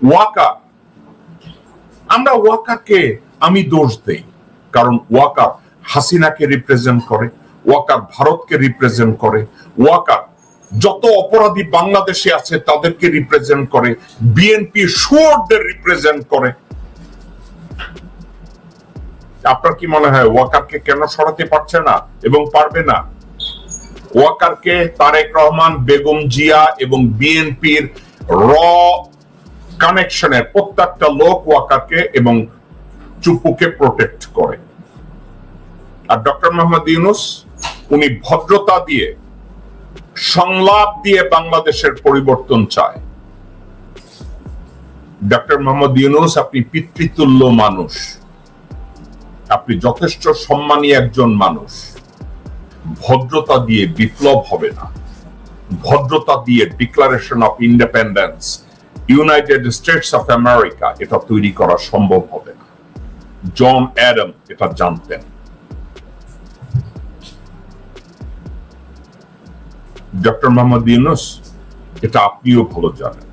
ওয়াকার, আমরা ওয়াকারকে আমি দোষ দেই, কারণ ওয়াকার হাসিনাকে রিপ্রেজেন্ট করে, ওয়াকার ভারতকে রিপ্রেজেন্ট করে, ওয়াকার যত অপরাধী বাংলাদেশে আছে তাদেরকে রিপ্রেজেন্ট করে, বিএনপি শুয়োরদের রিপ্রেজেন্ট করে। আপনার কি মনে হয় ওয়াকারকে কেন সরাতে পারছে না এবং পারবে না? ওয়াকারকে তারেক রহমান, বেগম জিয়া এবং বিএনপির র কানেকশনের প্রত্যেকটা লোক ওয়াকারকে এবং চুপ্পুকে প্রোটেক্ট করে। আর ডক্টর মোহাম্মদ ইউনূস উনি ভদ্রতা দিয়ে, সংলাপ দিয়ে বাংলাদেশের পরিবর্তন চায়। ডক্টর মোহাম্মদ ইউনূস, আপনি পিতৃতুল্য মানুষ, আপনি যথেষ্ট সম্মানী একজন মানুষ। ভদ্রতা দিয়ে বিপ্লব হবে না, ভদ্রতা দিয়ে declaration of independence, United states of America এটা তৈরি করা সম্ভব হবে না। জন অ্যাডাম এটা জানতেন। ডক্টর মোহাম্মদ ইউনূস এটা আপনিও ভালো জানেন।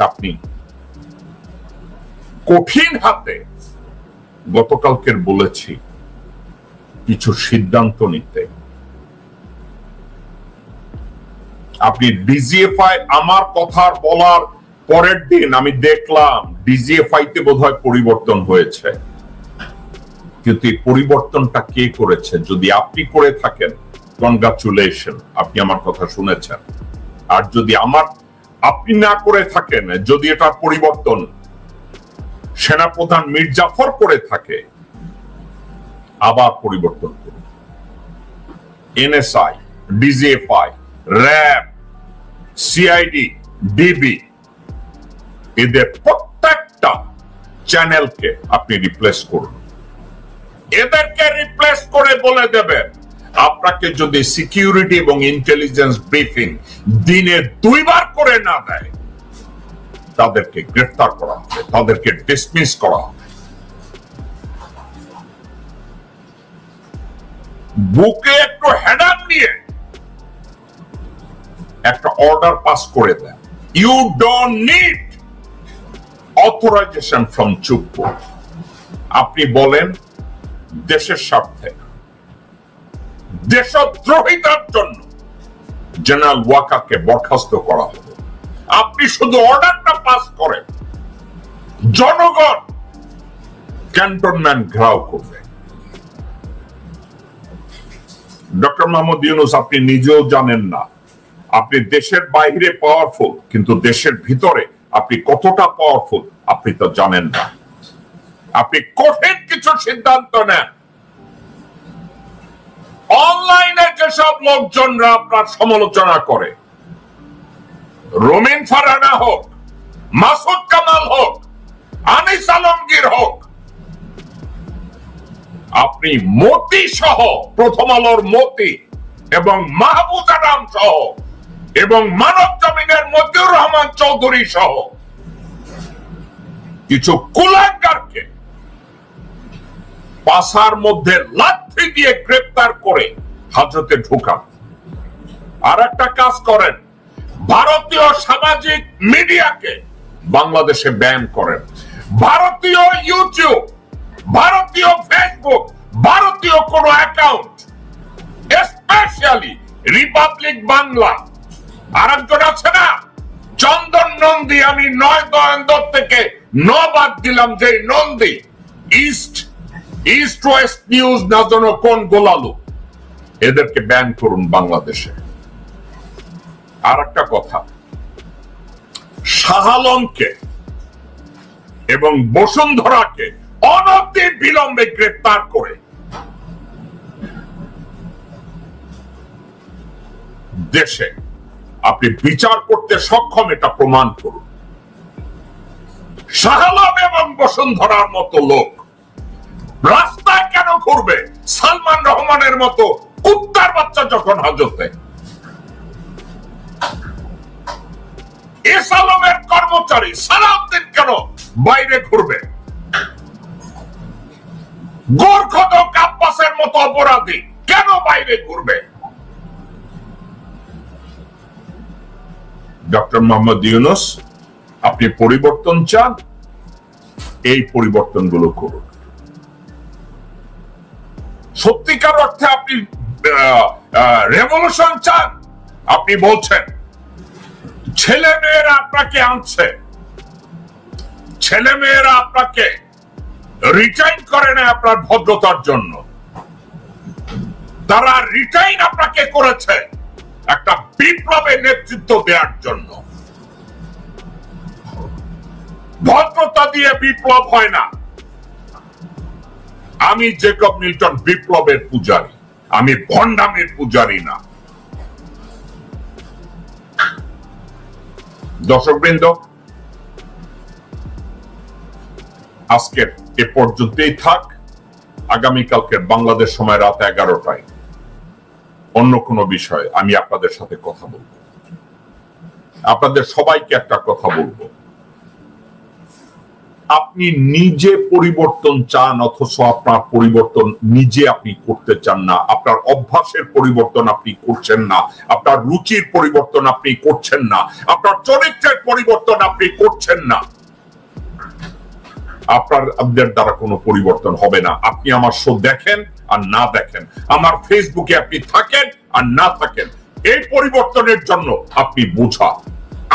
আপনি কঠিন হাতে গতকালকের বলেছি কিছু সিদ্ধান্ত নিতে। আপনি ডিজিএফআই, আমার কথা বলার পরের দিন আমি দেখলাম ডিজিএফআই তে বোধহয় পরিবর্তন হয়েছে, কিন্তু এই পরিবর্তনটা কে করেছে? যদি আপনি করে থাকেন কনগ্রাচুলেশন, আপনি আমার কথা শুনেছেন। আর যদি আপনি না করে থাকেন, যদি এটা পরিবর্তন সেনাপ্রধান মীর জাফর করে থাকে, আবার পরিবর্তন করুন। NSI, DGFI, RAB, CID, DB, এদের প্রত্যেকটা চ্যানেলকে আপনি রিপ্লেস করুন। এদেরকে রিপ্লেস করে বলে দেবেন, আপনাকে যদি সিকিউরিটি এবং ইন্টেলিজেন্স ব্রিফিং দিনে 2 বার করে না দেয়, তাদেরকে গ্রেফতার করা হবে, তাদেরকে ডিসমিস করা হবে। বুকে একটু হেডাম নিয়ে একটা অর্ডার পাস করে দেন, you don't need authorization from Chuppu. আপনি বলেন দেশের স্বার্থে, দেশদ্রোহিতার জন্য জেনারেল ওয়াকারকে বরখাস্ত করা হবে। আপনি শুধু অর্ডারটা পাস করেন, জনগণ ক্যান্টনমেন্ট ঘেরাও করবে। ডক্টর মোহাম্মদ ইউনূস, আপনি নিজেও জানেন না আপনি দেশের বাইরে পাওয়ারফুল, কিন্তু দেশের ভিতরে আপনি কতটা পাওয়ারফুল আপনি তো জানেন না। আপনি কঠিন কিছু সিদ্ধান্ত নেন, অনলাইনে যেসব লোকজনরা আপনার সমালোচনা করে, রুমিন ফারহানা হোক, মাসুদ কামাল হোক, আনিস আলমগীর হোক, আপনি মতি সহ, প্রথম আলোর মতি এবং মাহবুব আলম সহ এবং মানব জমিনের মতিউর রহমান চৌধুরী সহ কিছু কুলাঙ্গারকে পাশার মধ্যে লাথি দিয়ে গ্রেফতার করে হাজতে ঢুকান। আর একটা কাজ করেন, ভারতীয় সামাজিক মিডিয়াকে বাংলাদেশে ব্যান করেন। ভারতীয় ইউটিউব, ভারতীয় ফেসবুক, ভারতীয় কোন অ্যাকাউন্ট, স্পেশালি রিপাবলিক বাংলা, আরেকজন আছে না চন্দন নন্দী, আমি 9 নভেম্বর থেকে 9 বাদ দিলাম, যে নন্দী ইস্ট ওয়েস্ট নিউজ না জানো কোন গোলালু, এদেরকে ব্যান করুন বাংলাদেশে। আর একটা কথা, শাহ আলমকে এবং বসুন্ধরাকে অনতি বিলম্বে গ্রেফতার করে দেশে আপনি বিচার করতে সক্ষম, এটা প্রমাণ করুন। শাহ আলম এবং বসুন্ধরার মতো লোক রাস্তায় কেন ঘুরবে সালমান রহমানের মতো কুত্তার বাচ্চা যখন হাজতে? এস আলমের কর্মচারী সালাউদ্দিন কেন বাইরে ঘুরবে? গোরখদক আব্বাসের মতো অপরাধী কেন বাইরে ঘুরবে? ডক্টর মোহাম্মদ ইউনূস, আপনি পরিবর্তন চান, এই পরিবর্তনগুলো করুন। সত্যিকার অর্থে আপনি রেভলিউশন চান, আপনি বলছেন ছেলে মেয়েরা আপনাকে আনছে, ছেলে মেয়েরা আপনাকে রিটাইন করে না আপনার ভদ্রতার জন্য, তারা রিটাইন আপনাকে করেছে একটা বিপ্লবের নেতৃত্ব দেওয়ার জন্য। ভদ্রতা দিয়ে বিপ্লব হয় না। আমি জেকব মিল্টন বিপ্লবের পূজারী, আমি ভণ্ডামের পূজারী না। দর্শকবৃন্দ, আজকের এ পর্যন্তই থাক। আগামীকালকের বাংলাদেশ সময় রাত 11টায় অন্য কোনো বিষয়ে আমি আপনাদের সাথে কথা বলবো। আপনাদের সবাইকে একটা কথা বলবো, আপনি নিজে পরিবর্তন চান অথচ আপনার পরিবর্তন নিজে আপনি করতে চান না, আপনার অভ্যাসের পরিবর্তন আপনি করছেন না, আপনার রুচির পরিবর্তন আপনি করছেন না, আপনার চরিত্রের পরিবর্তন আপনি করছেন না, আপনাদের দ্বারা কোনো পরিবর্তন হবে না। আপনি আমার শো দেখেন আর না দেখেন, আমার ফেসবুকে আপনি থাকেন আর না থাকেন, এই পরিবর্তনের জন্য আপনি বোঝা।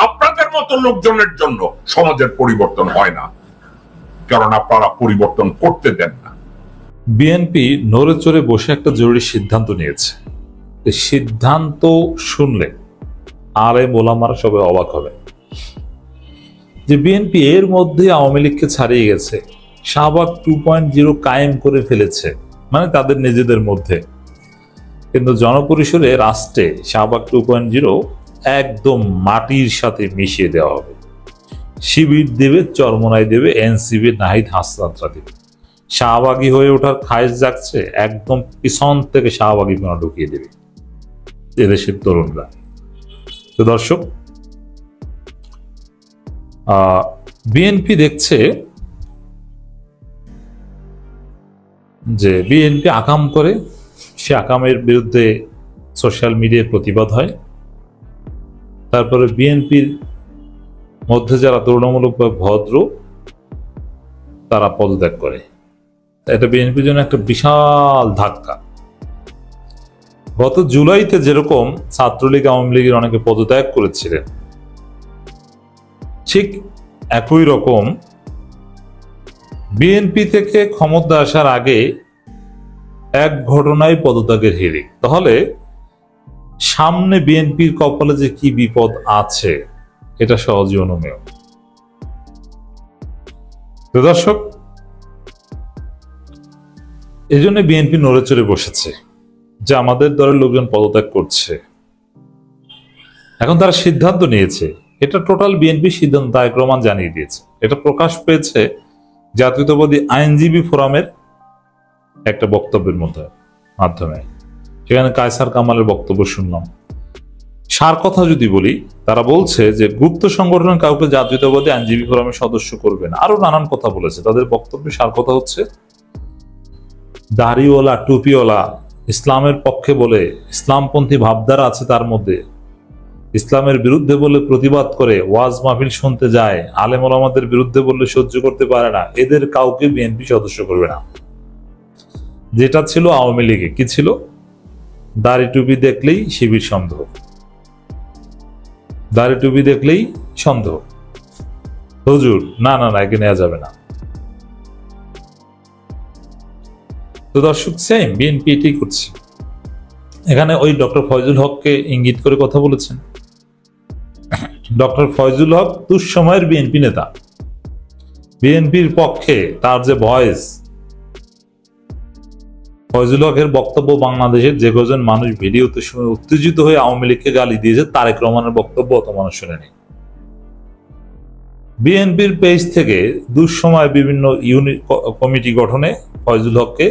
আপনাদের মতো লোকজনের জন্য সমাজের পরিবর্তন হয় না, কারণ আপনারা পরিবর্তন করতে দেন না। বিএনপি নড়ে চড়ে বসে একটা জরুরি সিদ্ধান্ত নিয়েছে। এই সিদ্ধান্ত শুনলে আলেম ওলামারা সবাই অবাক হবে যে বিএনপি এর মধ্যে আওয়ামী লীগকে ছাড়িয়ে গেছে, শাহবাগ 2.0 কায়েম করে ফেলেছে, মানে তাদের নিজেদের মধ্যে। কিন্তু জনপরিসরে রাষ্ট্রে শাহবাগ 2.0 একদম মাটির সাথে মিশিয়ে দেওয়া হবে। শিবির দেবে, চরমোনাই দেবে, এনসিবি নাহিদ হাসনাতরা দেবে। শাহবাগী হয়ে ওঠার খায়েশ জাগছে, একদম পিছন থেকে শাহবাগী কোনা ঢুকিয়ে দেবে এদেশের তরুণরা। তো দর্শক, বিএনপি দেখছে যে বিএনপি আকাম করে, সে আকামের বিরুদ্ধে সোশ্যাল মিডিয়ায় প্রতিবাদ হয়। তারপরে বিএনপির মধ্যে যারা তুলনামূলকভাবে ভদ্র তারা পদত্যাগ করে। এটা বিএনপির জন্য একটা বিশাল ধাক্কা। গত জুলাইতে যেরকম ছাত্রলীগ আওয়ামী লীগের অনেকে পদত্যাগ করেছিলেন, ঠিক একই রকম বিএনপি থেকে ক্ষমতা আসার আগে এক ঘটনায় পদত্যাগের হিড়িক। তাহলে সামনে বিএনপির কপালে যে কি বিপদ আছে এটা সহজে অনুমেয়। তো দর্শক, এই জন্য বিএনপি নড়ে চড়ে বসেছে যে আমাদের দলের লোকজন পদত্যাগ করছে। এখন তারা সিদ্ধান্ত নিয়েছে, এটা টোটাল বিএনপি সিদ্ধান্ত তারেক রহমান জানিয়ে দিয়েছে। এটা প্রকাশ পেয়েছে জাতীয়তাবাদী আইনজীবী ফোরামের একটা বক্তব্যের মাধ্যমে। সেখানে কায়সার কামালের বক্তব্য শুনলাম। সার কথা যদি বলি, তারা বলছে যে গুপ্ত সংগঠন কাউকে জাতীয়তাবাদী আইনজীবী ফোরামের সদস্য করবে না, আরো নানান কথা বলেছে। তাদের বক্তব্যে সার কথা হচ্ছে দাড়িওয়ালা টুপিওয়ালা ইসলামের পক্ষে বলে, ইসলামপন্থী ভাবধারা আছে তার মধ্যে, ইসলামের বিরুদ্ধে বলে প্রতিবাদ করে, ওয়াজ মাহফিল শুনতে যায়, আলেম ওলামাদের বিরুদ্ধে বললে সহ্য করতে পারে না, এদের কাউকে বিএনপি সদস্য করবে না। যেটা ছিল আওয়ামী লীগে কি ছিল, দাড়ি টুপি দেখলেই শিবির সন্দেহ, দাড়ি টুপি দেখলেই সন্দেহ, হুজুর না না না, একে নেওয়া যাবে না। তো দর্শক, সেম বিএনপি এটাই করছে। এখানে ওই ডক্টর ফয়জুল হককে ইঙ্গিত করে কথা বলেছেন। ডক্টর ফয়জুল হক দুঃসময়ের বিএনপি নেতা, বিএনপির পক্ষে তার যে ভয়েস, ফয়জুল হকের বক্তব্য বাংলাদেশের যে কজন মানুষ ভিডিওতে শুনে উত্তেজিত হয়ে আওয়ামী লীগকে গালি দিয়েছে, তারেক রহমানের বক্তব্য অত মানুষ শুনেনি। বিএনপির পেজ থেকে দুঃসময় বিভিন্ন ইউনিট কমিটি গঠনে ফয়জুল হককে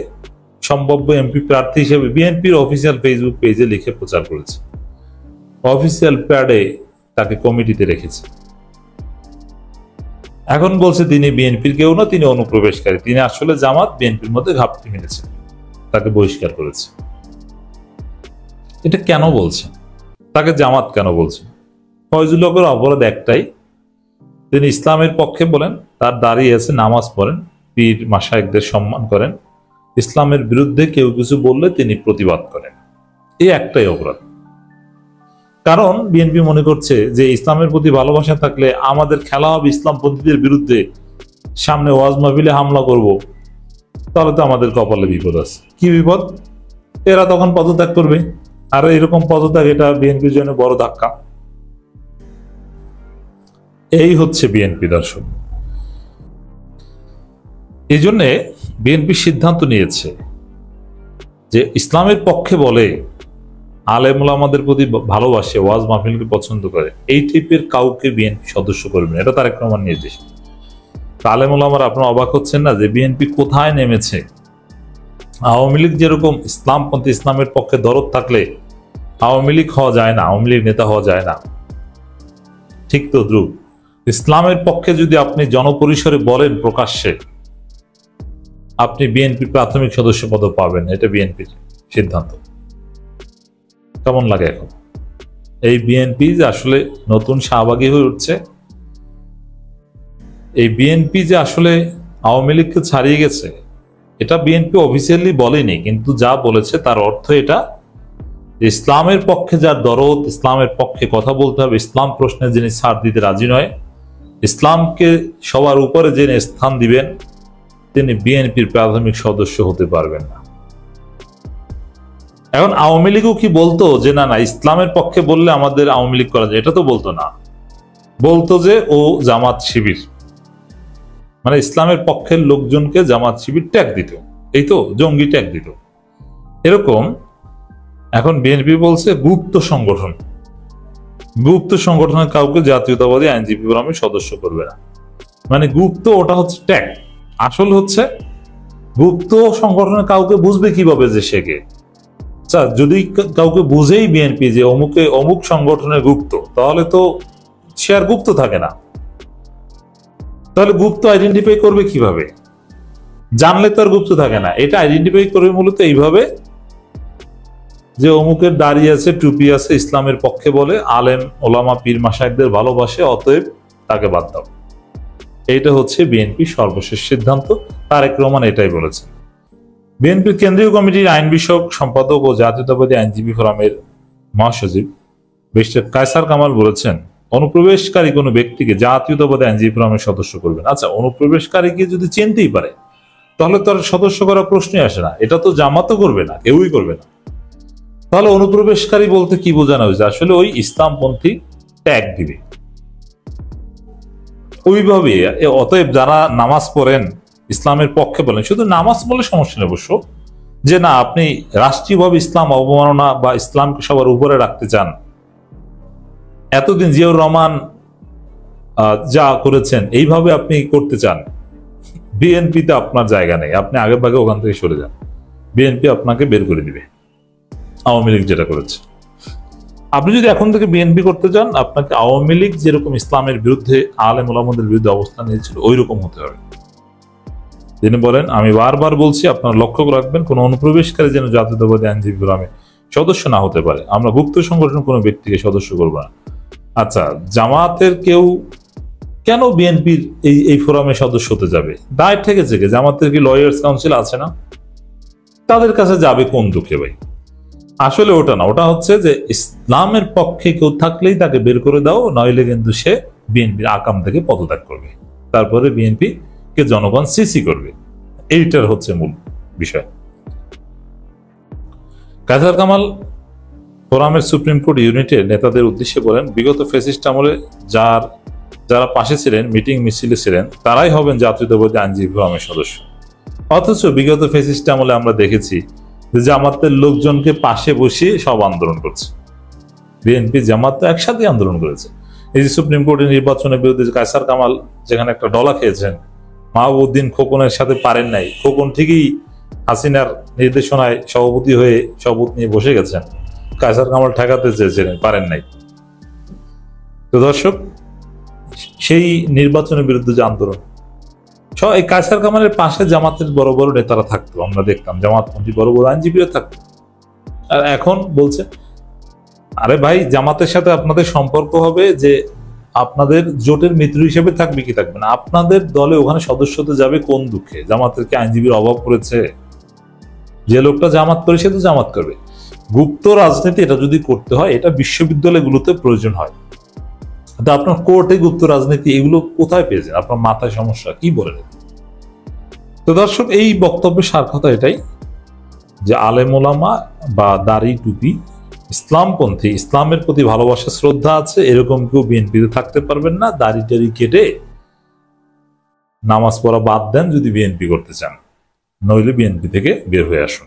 সম্ভাব্য এমপি প্রার্থী হিসেবে বিএনপির অফিসিয়াল ফেসবুক পেজে লিখে প্রচার করেছে। অফিসিয়াল প্যাডে তাকে কমিটিতে রেখেছে। এখন বলছে তিনি বিএনপির কেউ না, তিনি অনুপ্রবেশকারী, তিনি আসলে জামাত, বিএনপির মধ্যে ঘাপটি মেরেছে, তাকে বহিষ্কার করেছে। এটা কেন বলছেন? তাকে জামাত কেন বলছেন? ফয়জুল হকের অপরাধ একটাই, তিনি ইসলামের পক্ষে বলেন, তার দাঁড়িয়ে আছে, নামাজ পড়েন, পীর মাশায়েখদের সম্মান করেন, ইসলামের বিরুদ্ধে কেউ কিছু বললে তিনি প্রতিবাদ করেন। এই একটাই অপরাধ। কারণ বিএনপি মনে করছে যে ইসলামের প্রতি ভালোবাসা থাকলে আমাদের খেলা হবে ইসলামপন্থীদের বিরুদ্ধে, সামনে ওয়াজ মাহফিলে হামলা করব, তাহলে তো আমাদের কপালে বিপদ আছে। কি বিপদ? এরা তখন পদত্যাগ করবে, আর এরকম পদত্যাগ এটা বিএনপির জন্য বড় ধাক্কা। এই হচ্ছে বিএনপি দর্শক। এই জন্যে বিএনপি সিদ্ধান্ত নিয়েছে যে ইসলামের পক্ষে বলে, আলেম ওলামাদের প্রতি ভালোবাসে, ওয়াজ মাহফিলকে পছন্দ করে, এই টাইপের কাউকে বিএনপি সদস্য করবে না। এটা তারেক রহমান নির্দেশ। আলেম ওলামারা আপনারা অবাক হচ্ছেন না যে বিএনপি কোথায় নেমেছে? আওয়ামী লীগ যেরকম ইসলামপন্থী, ইসলামের পক্ষে দরদ থাকলে আওয়ামী লীগ হওয়া যায় না, আওয়ামী লীগ নেতা হওয়া যায় না, ঠিক তো ধ্রুব? ইসলামের পক্ষে যদি আপনি জনপরিসরে বলেন প্রকাশ্যে, আপনি বিএনপির প্রাথমিক সদস্য পদ পাবেন। এটা বিএনপির সিদ্ধান্ত। কেমন লাগে এখন? এই বিএনপি যে আসলে নতুন শাহবাগী হয়ে উঠছে, এই বিএনপি যে আসলে আওয়ামী লীগকে ছাড়িয়ে গেছে, এটা বিএনপি অফিসিয়ালি বলেনি, কিন্তু যা বলেছে তার অর্থ এটা, ইসলামের পক্ষে যার দরদ, ইসলামের পক্ষে কথা বলতে হবে, ইসলাম প্রশ্নে যিনি ছাড় দিতে রাজি নয়, ইসলামকে সবার উপরে যিনি স্থান দিবেন, তিনি বিএনপির প্রাথমিক সদস্য হতে পারবেন না। এখন আওয়ামী লীগও কি বলতো যে না না ইসলামের পক্ষে বললে আমাদের আওয়ামী লীগ করা যায়? এটা তো বলতো না। বলতো যে ও জামাত শিবির, মানে ইসলামের পক্ষের লোকজনকে জামাত শিবির ট্যাগ দিত, এই তো জঙ্গি ট্যাগ দিত এরকম। এখন বিএনপি বলছে গুপ্ত সংগঠন, গুপ্ত সংগঠনের কাউকে জাতীয়তাবাদী আইনজীবী ফোরামের সদস্য করবে না। মানে গুপ্ত, ওটা হচ্ছে ট্যাগ। আসল হচ্ছে গুপ্ত সংগঠনের কাউকে বুঝবে কিভাবে যে সে কে? আচ্ছা, যদি কাউকে বুঝেই বিএনপি যে অমুকে অমুক সংগঠনের গুপ্ত, তাহলে তো সে আর গুপ্ত থাকে না। তাহলে গুপ্ত আইডেন্টিফাই করবে কিভাবে? জানলে তো আর গুপ্ত থাকে না। এটা আইডেন্টিফাই করবে মূলত এইভাবে যে অমুকের দাড়ি আছে, টুপি আছে, ইসলামের পক্ষে বলে, আলেম ওলামা পীর মাশায়েখদের ভালোবাসে, অতএব তাকে বাদ দাও। এইটা হচ্ছে বিএনপির সর্বশেষ সিদ্ধান্ত। তারেক রহমান এটাই বলেছেন। বিএনপির কেন্দ্রীয় কমিটির আইন বিষয়ক সম্পাদক ও জাতীয়তাবাদী আইনজীবী ফোরামের মহাসচিব ব্যারিস্টার কায়সার কামাল বলেছেন, অনুপ্রবেশকারী কোনো ব্যক্তিকে জাতীয়তাবাদী আইনজীবী ফোরামের সদস্য করবেন। আচ্ছা, অনুপ্রবেশকারীকে যদি চিনতেই পারে, তাহলে তো আর সদস্য করার প্রশ্নই আসে না। এটা তো জামাতও করবে না, কেউই করবে না। তাহলে অনুপ্রবেশকারী বলতে কি বোঝানো হয়েছে? আসলে ওই ইসলামপন্থী ট্যাগ দিবে ওইভাবে। অতএব যারা নামাজ পড়েন, ইসলামের পক্ষে বলেন, শুধু নামাজ বলে সমস্যা নেই অবশ্য, যে না আপনি রাষ্ট্রীয়ভাবে ইসলাম অবমাননা বা ইসলামকে সবার উপরে রাখতে চান, এতদিন জিয়াউর রহমান যা করেছেন এইভাবে আপনি করতে চান, বিএনপিতে আপনার জায়গা নেই। আপনি আগে ভাগে ওখান থেকে সরে যান, বিএনপি আপনাকে বের করে দিবে। আওয়ামী লীগ যেটা করেছে, আপনি যদি এখন থেকে বিএনপি করতে চান, আপনাকে আওয়ামী লীগ যেরকম ইসলামের বিরুদ্ধে, আলেম ওলামাদের বিরুদ্ধে অবস্থান নিয়েছিল, ওই রকম হতে হবে। তিনি বলেন, আমি বারবার বলছি, আপনারা লক্ষ্য রাখবেন, কোন অনুপ্রবেশকারী যেন জাতীয়তাবাদী আইনজীবী ফোরামে সদস্য না হতে পারে। আমরা গুপ্ত সংগঠন কোনো ব্যক্তিকে সদস্য করব না। আচ্ছা, জামাতের কেউ কেন বিএনপির এই ফোরামে সদস্য হতে যাবে? দায় ঠেকেছে কি? জামাতের কি লয়ার্স কাউন্সিল আছে না? তাদের কাছে যাবে কোন দুঃখে ভাই? আসলে ওটা না, ওটা হচ্ছে যে ইসলামের পক্ষে কেউ থাকলেই তাকে বের করে দাও, নইলে কিন্তু সে বিএনপির আকাম থেকে পদত্যাগ করবে, তারপরে বিএনপি কে জনগণ সিসি করবে। এইটার হচ্ছে মূল বিষয়। কায়সার কামাল ফোরামের সুপ্রিম কোর্ট ইউনিটের নেতাদের উদ্দেশ্যে বলেন, বিগত ফ্যাসিস্ট আমলে যারা পাশে ছিলেন, মিটিং মিছিলে ছিলেন, তারাই হবেন জাতীয়তাবাদী আইনজীবী ফোরামের সদস্য। অথচ বিগত ফ্যাসিস্ট আমলে আমরা দেখেছি যে জামাতের লোকজনকে পাশে বসিয়ে সব আন্দোলন করছে। বিএনপি জামাত তো একসাথে আন্দোলন করেছে। এই যে সুপ্রিম কোর্টের নির্বাচনের বিরুদ্ধে কায়সার কামাল যেখানে একটা ডলা খেয়েছেন, মাহবুবউদ্দিন খোকনের সাথে পারেন নাই, খোকন ঠিকই হাসিনার নির্দেশনায় সভাপতি হয়ে শপথ নিয়ে বসে গেছেন, কায়সার কামাল ঠেকাতে চেয়েছিলেন, পারেন নাই। তো দর্শক, সেই নির্বাচনের বিরুদ্ধে যে আন্দোলন, এই কায়সার কামালের পাশে জামাতের বড় বড় নেতারা থাকতো, আমরা দেখতাম জামাতপন্থী বড় বড় আইনজীবীরা থাকতো। আর এখন বলছে আরে ভাই, জামাতের সাথে আপনাদের সম্পর্ক হবে যে আপনাদের জোটের মিত্র হিসেবে থাকবে কি থাকবে না, আপনাদের দলে ওখানে সদস্যতে যাবে কোন দুঃখে? জামাতের কি আইনজীবীর অভাব পড়েছে? যে লোকটা জামাত করে সে তো জামাত করবে। গুপ্ত রাজনীতি এটা যদি করতে হয়, এটা বিশ্ববিদ্যালয়গুলোতে প্রয়োজন হয়। তো আপনার কোর্টে গুপ্ত রাজনীতি এগুলো কোথায় পেয়েছেন? আপনার মাথায় সমস্যা কি বলেন? তো দর্শক, এই বক্তব্যের সার কথা এটাই যে আলেম ওলামা বা দাড়ি টুপি ইসলামপন্থী, ইসলামের প্রতি ভালোবাসা শ্রদ্ধা আছে এরকম কেউ বিএনপিতে থাকতে পারবেন না। দাড়ি টাড়ি কেটে নামাজ পড়া বাদ দেন যদি বিএনপি করতে চান, নইলে বিএনপি থেকে বের হয়ে আসুন।